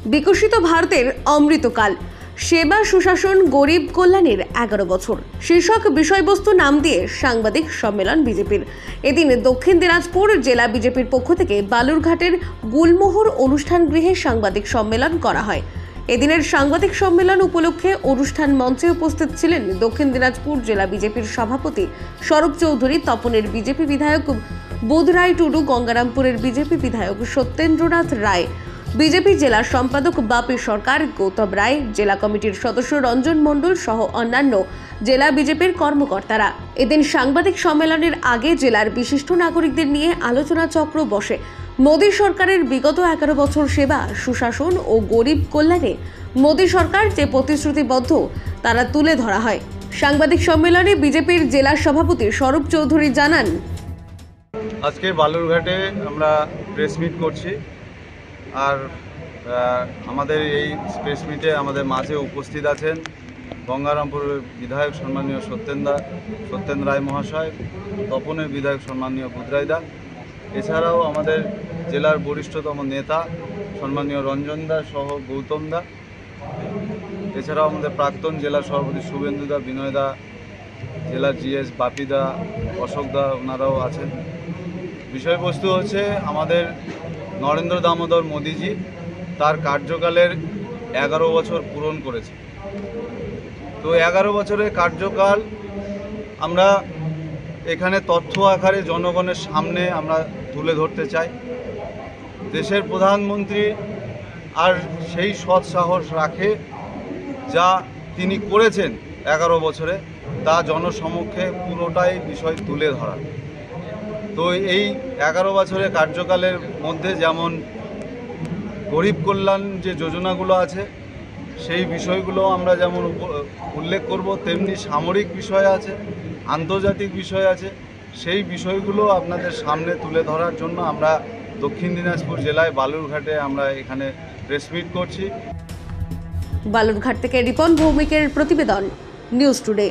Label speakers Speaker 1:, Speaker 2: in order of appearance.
Speaker 1: বিকশিত ভারতের অমৃতকাল, সেবা সুশাসন গরিব কল্যাণের 11 বছর শীর্ষক বিষয়বস্তু নাম দিয়ে সাংবাদিক সম্মেলন বিজেপির। এদিন দক্ষিণ দিনাজপুর জেলা বিজেপির পক্ষ থেকে বালুরঘাটের গুলমোহর অনুষ্ঠান গৃহে সাংবাদিক সম্মেলন করা হয়। এদিনের সাংবাদিক সম্মেলন উপলক্ষে অনুষ্ঠান মঞ্চে উপস্থিত ছিলেন দক্ষিণ দিনাজপুর জেলা বিজেপির সভাপতি স্বরূপ চৌধুরী, তপনের বিজেপি বিধায়ক বুধরাই টুডু, গঙ্গারামপুরের বিজেপি বিধায়ক সত্যেন্দ্রনাথ রায়, বিজেপি জেলা সম্পাদক বাপি সরকার, গৌতম রায়, জেলা কমিটির সদস্য রঞ্জন মণ্ডল সহ অন্যান্য জেলা বিজেপির কর্মকর্তারা। এদিন সাংবাদিক সম্মেলনের আগে জেলার বিশিষ্ট নাগরিকদের নিয়ে আলোচনা চক্র বসে। মোদী সরকারের বিগত 11 বছর সেবা সুশাসন ও গরিব কল্যাণে মোদী সরকার যে প্রতিশ্রুতিবদ্ধ তারা তুলে ধরা হয়। সাংবাদিক সম্মেলনে বিজেপির জেলা সভাপতি স্বরূপ চৌধুরী জানান,
Speaker 2: আজকে বালুরঘাটে আমরা প্রেস মিট করছি। আর আমাদের এই প্রেস মিটে আমাদের মাঝে উপস্থিত আছেন গঙ্গারামপুরের বিধায়ক সম্মানীয় সত্যেন রায় মহাশয়, তপনের বিধায়ক সম্মানীয় বুধরাইদা, এছাড়াও আমাদের জেলার বরিষ্ঠতম নেতা সম্মানীয় রঞ্জনদা সহ গৌতমদা, এছাড়াও আমাদের প্রাক্তন জেলা সভাপতি শুভেন্দুদা, বিনয়দা, জেলার জিএস বাপিদা, অশোকদা, ওনারাও আছেন। বিষয়বস্তু হচ্ছে আমাদের নরেন্দ্র দামোদর মোদীজি তার কার্যকালের 11 বছর পূরণ করেছে। তো 11 বছরের কার্যকাল আমরা এখানে তথ্য আকারে জনগণের সামনে আমরা তুলে ধরতে চাই। দেশের প্রধানমন্ত্রী আর সেই সৎ সাহস রাখে যা তিনি করেছেন 11 বছরে, তা জনসমক্ষে পুরোটাই বিষয় তুলে ধরা। তো এই 11 বছরের কার্যকালের মধ্যে যেমন গরিব কল্যাণ যে যোজনাগুলো আছে সেই বিষয়গুলো আমরা যেমন উল্লেখ করব, তেমনি সামরিক বিষয় আছে, আন্তর্জাতিক বিষয় আছে। সেই বিষয়গুলো আপনাদের সামনে তুলে ধরার জন্য আমরা দক্ষিণ দিনাজপুর জেলায় বালুরঘাটে আমরা এখানে প্রেস মিট করছি।
Speaker 1: বালুরঘাট থেকে রিপন ভৌমিকের প্রতিবেদন, নিউজ টুডে।